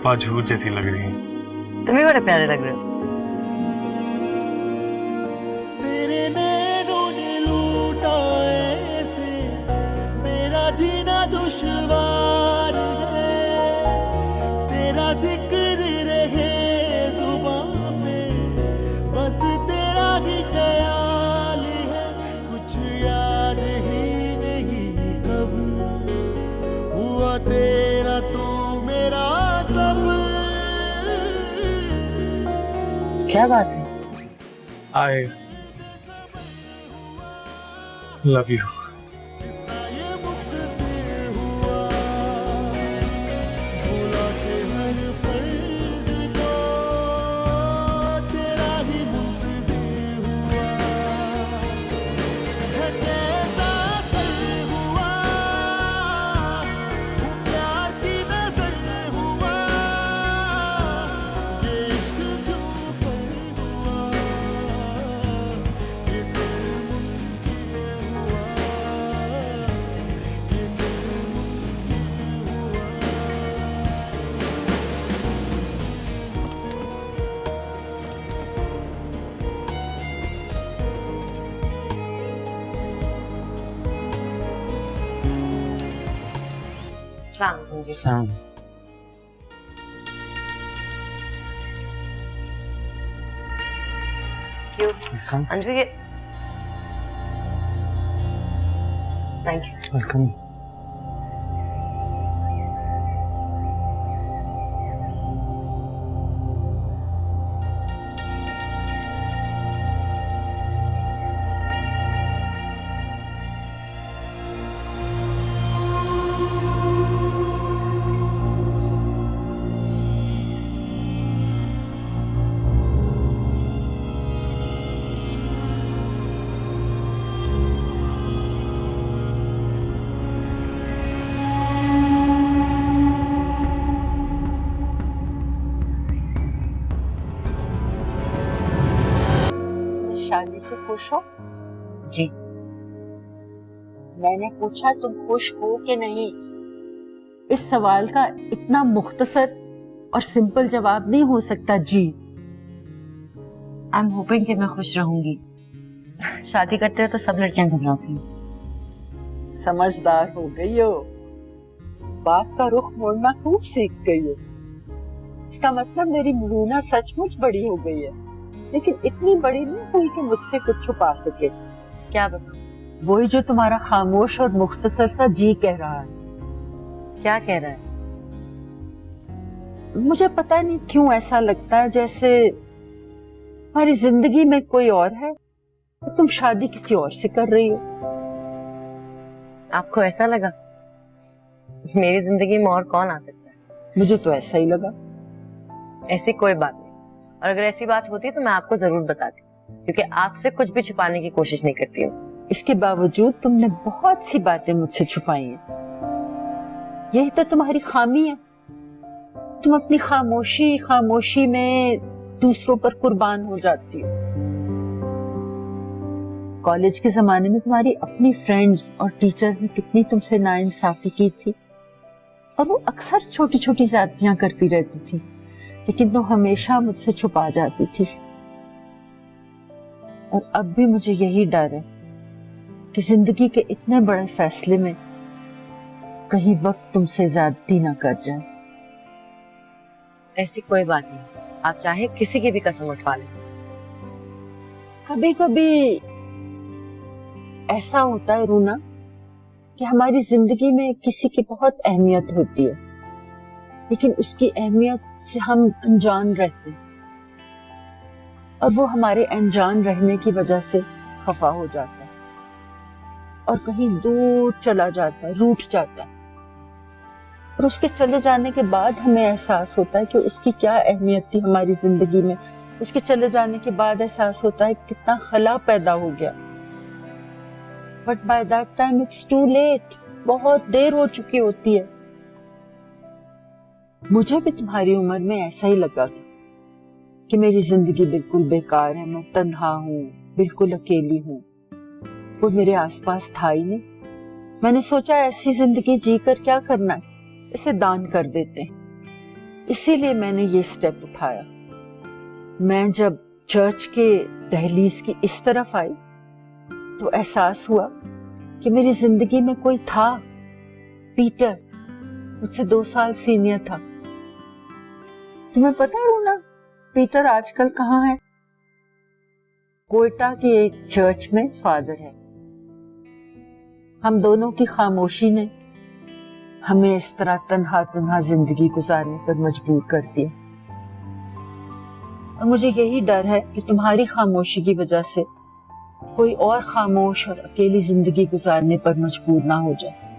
आप आज झूठ जैसी लग रही हैं। तुम भी बड़े प्यारे लग रहे हो। तेरे नैनों ने लूटा ऐसे मेरा जीना दुश्वार है, तेरा जिक्र रहे जुबां पे बस तेरा ही ख्याल है, कुछ याद ही नहीं कब हुआ तेरा तू मेरा सब। क्या बात है? I love you. जी शाम क्यों अंजू ये थैंक यू। वेलकम। शादी से खुश हो? जी। मैंने पूछा तुम खुश हो कि नहीं। इस सवाल का इतना मुख्तसर और सिंपल जवाब नहीं हो सकता। जी। आई एम होपिंग कि मैं खुश रहूंगी। शादी करते हो तो सब लड़कियां घबराती हैं। समझदार हो गई हो, बात का रुख मोड़ना खूब सीख गई हो। इसका मतलब मेरी मुरूना सचमुच बड़ी हो गई है, लेकिन इतनी बड़ी नहीं हुई कि मुझसे कुछ छुपा सके। क्या बताऊं? वही जो तुम्हारा खामोश और मुख्तसर सा जी कह रहा है। क्या कह रहा है? मुझे पता नहीं क्यों ऐसा लगता है जैसे हमारी जिंदगी में कोई और है और तुम शादी किसी और से कर रही हो। आपको ऐसा लगा? मेरी जिंदगी में और कौन आ सकता है? मुझे तो ऐसा ही लगा। ऐसी कोई बात नहीं, और अगर ऐसी बात होती तो मैं आपको जरूर बताती, क्योंकि आपसे कुछ भी छुपाने की कोशिश नहीं करती हूँ। इसके बावजूद तुमने बहुत सी बातें मुझसे छुपाई हैं। यही तो तुम्हारी खामी है। तुम अपनी खामोशी में दूसरों पर कुर्बान हो जाती हो। कॉलेज के जमाने में तुम्हारी अपनी फ्रेंड्स और टीचर्स ने कितनी तुमसे नाइंसाफी की थी, और वो अक्सर छोटी छोटी ज्यादतियां करती रहती थी, लेकिन तुम हमेशा मुझसे छुपा जाती थी। और अब भी मुझे यही डर है कि जिंदगी के इतने बड़े फैसले में कहीं वक्त तुमसे ज्यादती ना कर जाए। ऐसी कोई बात नहीं, आप चाहे किसी की भी कसम उठवा लें। कभी कभी ऐसा होता है रूना कि हमारी जिंदगी में किसी की बहुत अहमियत होती है, लेकिन उसकी अहमियत से हम अनजान रहते हैं, और वो हमारे अनजान रहने की वजह से खफा हो जाता है और कहीं दूर चला जाता है, रूठ जाता है। और उसके चले जाने के बाद हमें एहसास होता है कि उसकी क्या अहमियत थी हमारी जिंदगी में। उसके चले जाने के बाद एहसास होता है कितना खला पैदा हो गया। But by that time it's too late. बहुत देर हो चुकी होती है। मुझे भी तुम्हारी उम्र में ऐसा ही लगा था कि मेरी जिंदगी बिल्कुल बेकार है, मैं तन्हा हूँ, बिल्कुल अकेली हूँ। वो मेरे आसपास था ही नहीं। मैंने सोचा ऐसी जिंदगी जीकर क्या करना है, इसे दान कर देते हैं। इसीलिए मैंने ये स्टेप उठाया। मैं जब चर्च के दहलीज की इस तरफ आई तो एहसास हुआ कि मेरी जिंदगी में कोई था। पीटर मुझसे 2 साल सीनियर था। तुम्हें पता है रूना, पीटर आजकल कहाँ है? कोयटा के एक चर्च में फादर है। हम दोनों की खामोशी ने हमें इस तरह तन्हा तन्हा जिंदगी गुजारने पर मजबूर कर दिया। और मुझे यही डर है कि तुम्हारी खामोशी की वजह से कोई और खामोश और अकेली जिंदगी गुजारने पर मजबूर ना हो जाए।